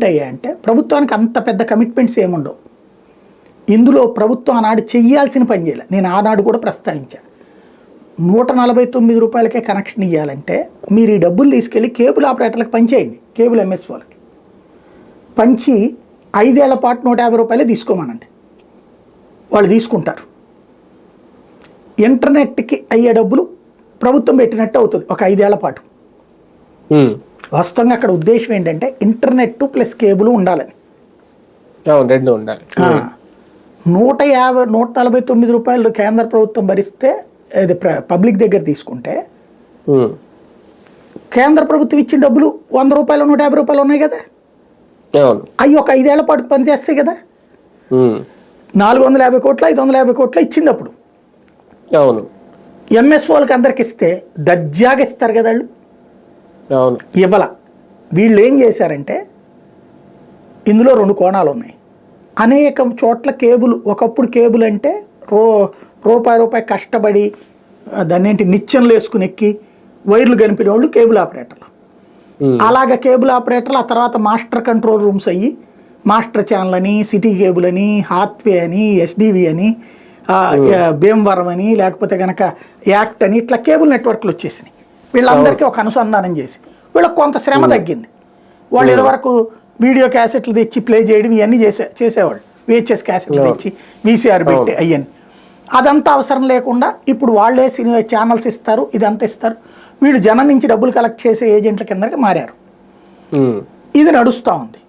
ఏంటయ్యా అంటే ప్రభుత్వానికి అంత పెద్ద కమిట్మెంట్స్ ఏముండవు. ఇందులో ప్రభుత్వం ఆనాడు చెయ్యాల్సిన పని చేయాలి. నేను ఆనాడు కూడా ప్రస్తావించాను. 149 రూపాయలకే కనెక్షన్ ఇవ్వాలంటే మీరు ఈ డబ్బులు తీసుకెళ్ళి కేబుల్ ఆపరేటర్లకు పంచేయండి, కేబుల్ ఎంఎస్ వాళ్ళకి పంచి 5 ఏళ్ల పాటు 150 రూపాయలే తీసుకోమనండి, వాళ్ళు తీసుకుంటారు. ఇంటర్నెట్కి అయ్యే డబ్బులు ప్రభుత్వం పెట్టినట్టు అవుతుంది ఒక 5 ఏళ్ల పాటు. వాస్తవంగా అక్కడ ఉద్దేశం ఏంటంటే ఇంటర్నెట్ ప్లస్ కేబుల్ ఉండాలని. 149 రూపాయలు కేంద్ర ప్రభుత్వం భరిస్తే అది పబ్లిక్ దగ్గర తీసుకుంటే కేంద్ర ప్రభుత్వం ఇచ్చిన డబ్బులు 100 రూపాయలు 150 రూపాయలు ఉన్నాయి కదా, అవి ఒక 5 ఏళ్ల పాటు పనిచేస్తాయి కదా. 450 కోట్ల 550 కోట్ల ఇచ్చింది అప్పుడు. ఎంఎస్ వాళ్ళకి అందరికి ఇస్తే దర్జాగా ఇస్తారు కదా వాళ్ళు. ఇవ్వాల వీళ్ళు ఏం చేశారంటే ఇందులో 2 కోణాలు ఉన్నాయి. అనేక చోట్ల కేబుల్, ఒకప్పుడు కేబుల్ అంటే రూపాయి కష్టపడి దాన్ని ఏంటి నిత్యంలో వేసుకుని ఎక్కి వైర్లు కనిపిన వాళ్ళు కేబుల్ ఆపరేటర్లు. అలాగ కేబుల్ ఆపరేటర్లు ఆ తర్వాత మాస్టర్ కంట్రోల్ రూమ్స్ అయ్యి మాస్టర్ ఛానల్ అని, సిటీ కేబుల్ అని, హాత్వే అని, ఎస్డివి అని, భీమవరం అని, లేకపోతే కనుక యాక్ట్ అని, ఇట్లా కేబుల్ నెట్వర్క్లు వచ్చేసినాయి. వీళ్ళందరికీ ఒక అనుసంధానం చేసి వీళ్ళకి కొంత శ్రమ తగ్గింది. వాళ్ళు ఇదివరకు వీడియో క్యాసెట్లు తెచ్చి ప్లే చేయడం ఇవన్నీ చేసేవాళ్ళు. VHS క్యాసెట్లు తెచ్చి VCR పెట్టి అయ్యని, అదంతా అవసరం లేకుండా ఇప్పుడు వాళ్ళే సినిమా ఛానల్స్ ఇస్తారు, ఇదంతా ఇస్తారు. వీళ్ళు జనం నుంచి డబ్బులు కలెక్ట్ చేసే ఏజెంట్ల కిందకి మారారు. ఇది నడుస్తూ ఉంది.